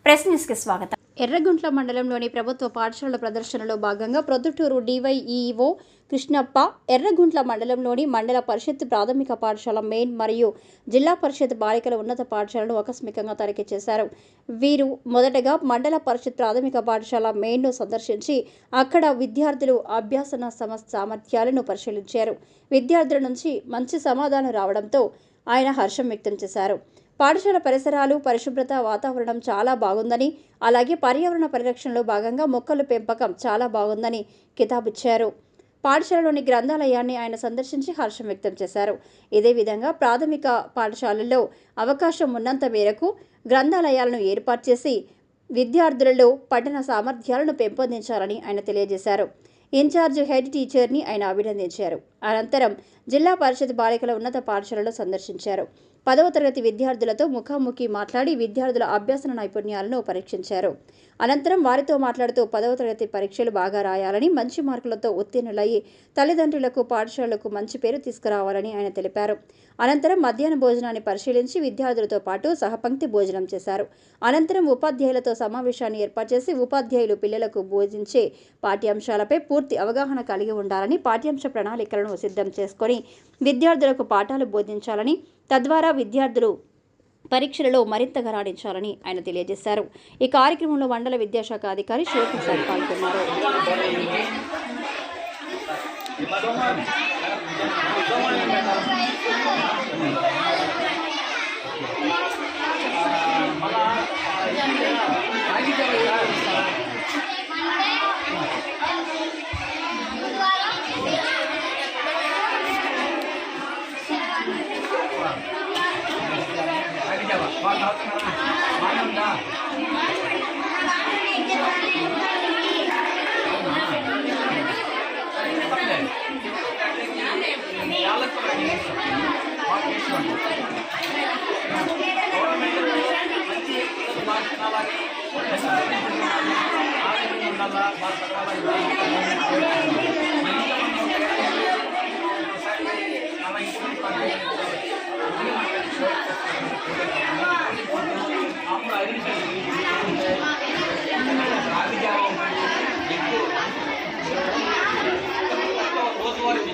Press న్యూస్కి స్వాగతం. ఎర్రగుంట్ల మండలంలోని ప్రభుత్వ పాఠశాలల ప్రదర్శనలో భాగంగా ప్రొద్దుటూరు డివైఈఓ కృష్ణప్ప ఎర్రగుంట్ల మండలంలోని మండల పరిషత్ ప్రాథమిక పాఠశాల మెయిన్ మరియు జిల్లా పరిషత్ బాలికల ఉన్నత పాఠశాలను ఆకస్మికంగా తనిఖీ చేశారు. వీరు మొదటగా మండల పరిషత్ ప్రాథమిక పాఠశాల మెయిన్ను సందర్శించి అక్కడ విద్యార్థులు అభ్యాసన సామర్థ్యాలను పరిశీలించారు. విద్యార్థుల నుంచి మంచి సమాధానం రావడంతో ఆయన హర్షం వ్యక్తం చేశారు. పాఠశాల పరిసరాలు, పరిశుభ్రత, వాతావరణం చాలా బాగుందని, అలాగే పర్యావరణ పరిరక్షణలో భాగంగా మొక్కల పెంపకం చాలా బాగుందని కితాబిచ్చారు. పాఠశాలలోని గ్రంథాలయాన్ని ఆయన సందర్శించి హర్షం వ్యక్తం చేశారు. ఇదే విధంగా ప్రాథమిక పాఠశాలల్లో అవకాశం ఉన్నంత మేరకు గ్రంథాలయాలను ఏర్పాటు చేసి విద్యార్థులలో పఠన సామర్థ్యాలను పెంపొందించాలని ఆయన తెలియజేశారు. ఇన్ఛార్జ్ హెడ్ టీచర్ని ఆయన అభినందించారు. అనంతరం జిల్లా పరిషత్ బాలికల ఉన్నత పాఠశాలలో సందర్శించారు. 10వ తరగతి విద్యార్థులతో ముఖాముఖి మాట్లాడి విద్యార్థుల అభ్యాసన నైపుణ్యాలను పరీక్షించారు. అనంతరం వారితో మాట్లాడుతూ 10వ తరగతి పరీక్షలు బాగా రాయాలని, మంచి మార్కులతో ఉత్తీర్ణులయ్యి తల్లిదండ్రులకు, పాఠశాలకు మంచి పేరు తీసుకురావాలని ఆయన తెలిపారు. అనంతరం మధ్యాహ్న భోజనాన్ని పరిశీలించి విద్యార్థులతో పాటు సహపంక్తి భోజనం చేశారు. అనంతరం ఉపాధ్యాయులతో సమావేశాన్ని ఏర్పాటు చేసి ఉపాధ్యాయులు పిల్లలకు బోధించే పాఠ్యాంశాలపై పూర్తి అవగాహన కలిగి ఉండాలని, పాఠ్యాంశ ప్రణాళికలను సిద్ధం చేసుకొని విద్యార్థులకు పాఠాలు బోధించాలని, తద్వారా విద్యార్థులు పరీక్షలలో మరింతగా రాణించాలని ఆయన తెలియజేశారు. ఈ కార్యక్రమంలో మండల విద్యాశాఖ అధికారి శివప్రసాద్ పాల్గొన్నారు. రోజువారీ